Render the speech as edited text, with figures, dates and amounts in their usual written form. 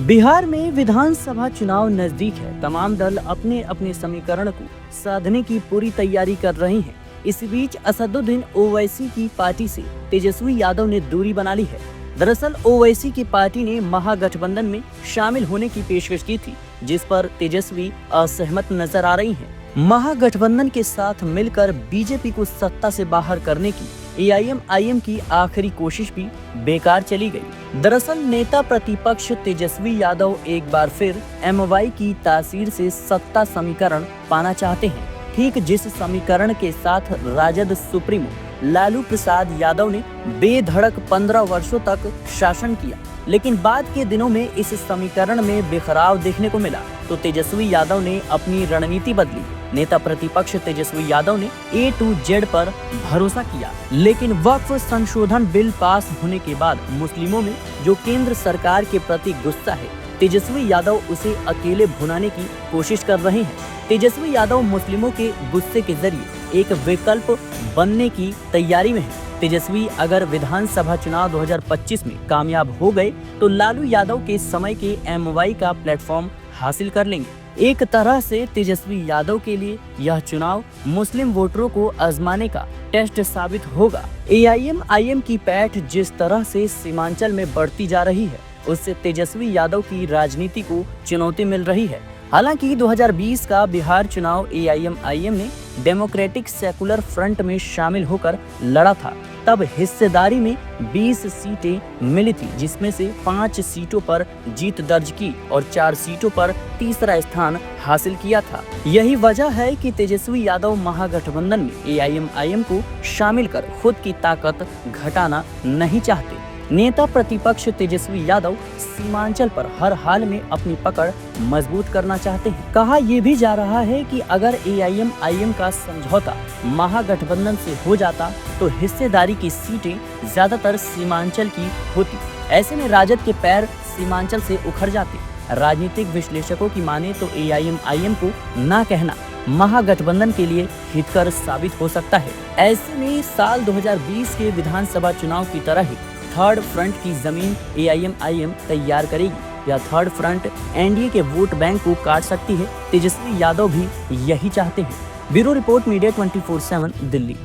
बिहार में विधानसभा चुनाव नजदीक है। तमाम दल अपने अपने समीकरण को साधने की पूरी तैयारी कर रहे हैं। इस बीच असदुद्दीन ओवैसी की पार्टी से तेजस्वी यादव ने दूरी बना ली है। दरअसल ओवैसी की पार्टी ने महागठबंधन में शामिल होने की पेशकश की थी, जिस पर तेजस्वी असहमत नजर आ रही हैं। महागठबंधन के साथ मिलकर बीजेपी को सत्ता से बाहर करने की एआईएमआईएम की आखिरी कोशिश भी बेकार चली गई। दरअसल नेता प्रतिपक्ष तेजस्वी यादव एक बार फिर एमवाई की तासीर से सत्ता समीकरण पाना चाहते हैं। ठीक जिस समीकरण के साथ राजद सुप्रीमो लालू प्रसाद यादव ने बेधड़क 15 वर्षों तक शासन किया, लेकिन बाद के दिनों में इस समीकरण में बिखराव देखने को मिला तो तेजस्वी यादव ने अपनी रणनीति बदली। नेता प्रतिपक्ष तेजस्वी यादव ने A to Z पर भरोसा किया, लेकिन वक्फ संशोधन बिल पास होने के बाद मुस्लिमों में जो केंद्र सरकार के प्रति गुस्सा है, तेजस्वी यादव उसे अकेले भुनाने की कोशिश कर रहे हैं। तेजस्वी यादव मुस्लिमों के गुस्से के जरिए एक विकल्प बनने की तैयारी में है। तेजस्वी अगर विधानसभा चुनाव 2025 में कामयाब हो गए तो लालू यादव के समय के एमवाई का प्लेटफॉर्म हासिल कर लेंगे। एक तरह से तेजस्वी यादव के लिए यह चुनाव मुस्लिम वोटरों को आजमाने का टेस्ट साबित होगा। एआईएमआईएम की पैठ जिस तरह से सीमांचल में बढ़ती जा रही है, उससे तेजस्वी यादव की राजनीति को चुनौती मिल रही है। हालांकि 2020 का बिहार चुनाव एआईएमआईएम ने डेमोक्रेटिक सेकुलर फ्रंट में शामिल होकर लड़ा था। तब हिस्सेदारी में 20 सीटें मिली थी, जिसमें से 5 सीटों पर जीत दर्ज की और 4 सीटों पर तीसरा स्थान हासिल किया था। यही वजह है कि तेजस्वी यादव महागठबंधन में एआईएमआईएम को शामिल कर खुद की ताकत घटाना नहीं चाहते। नेता प्रतिपक्ष तेजस्वी यादव सीमांचल पर हर हाल में अपनी पकड़ मजबूत करना चाहते हैं। कहा यह भी जा रहा है कि अगर एआईएमआईएम का समझौता महागठबंधन से हो जाता तो हिस्सेदारी की सीटें ज्यादातर सीमांचल की होती। ऐसे में राजद के पैर सीमांचल से उखड़ जाते। राजनीतिक विश्लेषकों की माने तो एआईएमआईएम को ना कहना महागठबंधन के लिए हितकर साबित हो सकता है। ऐसे में साल 2020 के विधानसभा चुनाव की तरह ही थर्ड फ्रंट की जमीन एआईएमआईएम तैयार करेगी। यह थर्ड फ्रंट एनडीए के वोट बैंक को काट सकती है। तेजस्वी यादव भी यही चाहते हैं। Bureau report, media 24/7 Delhi.